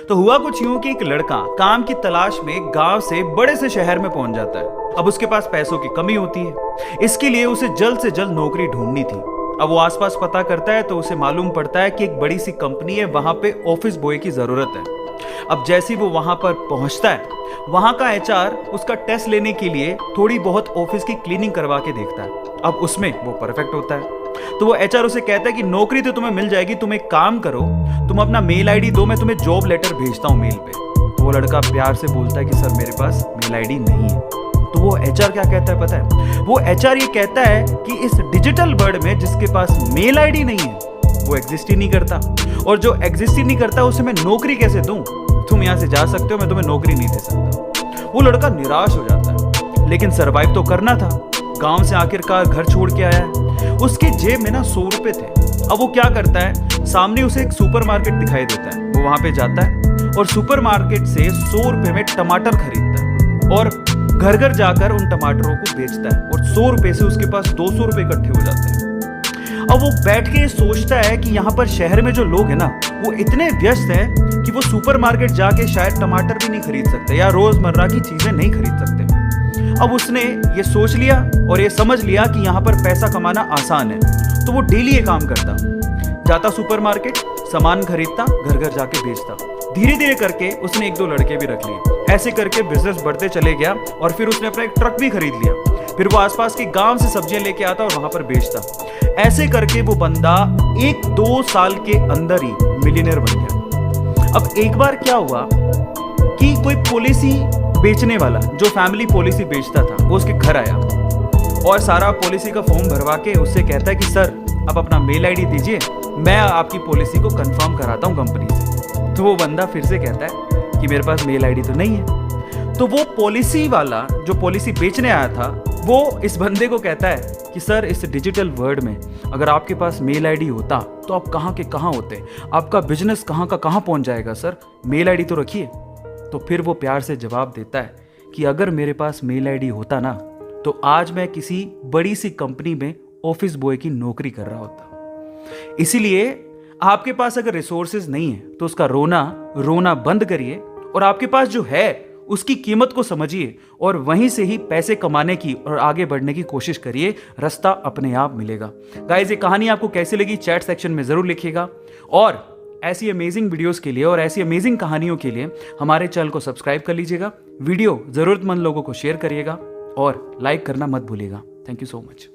तो हुआ कुछ यूं कि एक लड़का काम की तलाश में गांव से बड़े से शहर में पहुंच जाता है। अब उसके पास पैसों की कमी होती है, इसके लिए उसे जल्द से जल्द नौकरी ढूंढनी थी। अब वो आसपास पता करता है तो उसे मालूम पड़ता है कि एक बड़ी सी कंपनी है, वहां पे ऑफिस बॉय की जरूरत है। अब जैसे ही वो वहां पर पहुंचता है, वहां का एचआर उसका टेस्ट लेने के लिए थोड़ी बहुत ऑफिस की क्लीनिंग करवा के देखता है। अब उसमें वो परफेक्ट होता है, तो वो एचआर उसे कहता है कि नौकरी तो तुम्हें मिल जाएगी, तुम एक काम करो, तुम अपना मेल आईडी दो, मैं तुम्हें जॉब लेटर भेजता हूँ मेल पे। तो वो लड़का प्यार से बोलता है कि सर मेरे पास मेल आईडी नहीं है। तो वो एचआर क्या कहता है पता है? वो एचआर ये कहता है कि इस डिजिटल वर्ल्ड में जिसके पास मेल आईडी नहीं है वो एग्जिस्ट ही नहीं करता, और जो एग्जिस्ट ही नहीं करता उसे मैं नौकरी कैसे दूं? तुम यहाँ से जा सकते हो, मैं तुम्हें नौकरी नहीं दे सकता। वो लड़का निराश हो जाता है, लेकिन सरवाइव तो करना था। गांव से आखिरकार घर छोड़ के आया है, उसके जेब में ना 100 रुपए थे। अब वो क्या करता है, सामने उसे एक सुपरमार्केट दिखाई देता है, वो वहां पे जाता है और सुपरमार्केट से 100 रुपए में टमाटर खरीदता है और घर घर जाकर उन टमाटरों को बेचता है, और 100 रुपए से उसके पास 200 रुपए इकट्ठे हो जाते हैं। अब वो बैठ के सोचता है कि यहाँ पर शहर में जो लोग हैं ना, वो इतने व्यस्त हैं कि वो सुपरमार्केट जाके शायद टमाटर भी नहीं खरीद सकते या रोजमर्रा की चीजें नहीं खरीद सकते। अब उसने ये सोच लिया और ये समझ लिया कि यहाँ पर पैसा कमाना आसान है, तो वो डेली ये काम करता, जाता सुपरमार्केट, सामान खरीदता, घर घर जाके बेचता। धीरे धीरे करके उसने 1-2 लड़के भी रख लिए। ऐसे करके बिजनेस बढ़ते चले गया और फिर उसने अपना एक ट्रक भी खरीद लिया। फिर वो आसपास के गांव से सब्जियां लेके आता और वहां पर बेचता। ऐसे करके वो बंदा 1-2 साल के अंदर ही मिलियनर बन गया। अब एक बार क्या हुआ कि कोई पॉलिसी बेचने वाला, जो फैमिली पॉलिसी बेचता था, वो उसके घर आया और सारा पॉलिसी का फॉर्म भरवा के उससे कहता है कि सर आप अपना मेल आईडी दीजिए, मैं आपकी पॉलिसी को कंफर्म कराता हूं कंपनी से। तो वो बंदा फिर से कहता है कि मेरे पास मेल आईडी तो नहीं है। तो वो पॉलिसी वाला जो पॉलिसी बेचने आया था, वो इस बंदे को कहता है कि सर इस डिजिटल वर्ल्ड में अगर आपके पास मेल आईडी होता तो आप कहाँ के कहाँ होते, आपका बिजनेस कहाँ का कहाँ पहुंच जाएगा, सर मेल आईडी तो रखिए। तो फिर वो प्यार से जवाब देता है कि अगर मेरे पास मेल आईडी होता ना, तो आज मैं किसी बड़ी सी कंपनी में ऑफिस बॉय की नौकरी कर रहा होता। इसीलिए आपके पास अगर रिसोर्सेज नहीं है तो उसका रोना बंद करिए और आपके पास जो है उसकी कीमत को समझिए और वहीं से ही पैसे कमाने की और आगे बढ़ने की कोशिश करिए, रास्ता अपने आप मिलेगा। गाइस, ये कहानी आपको कैसी लगी चैट सेक्शन में जरूर लिखिएगा, और ऐसी अमेजिंग वीडियोस के लिए और ऐसी अमेजिंग कहानियों के लिए हमारे चैनल को सब्सक्राइब कर लीजिएगा। वीडियो जरूरतमंद लोगों को शेयर करिएगा और लाइक करना मत भूलिएगा। Thank you so much.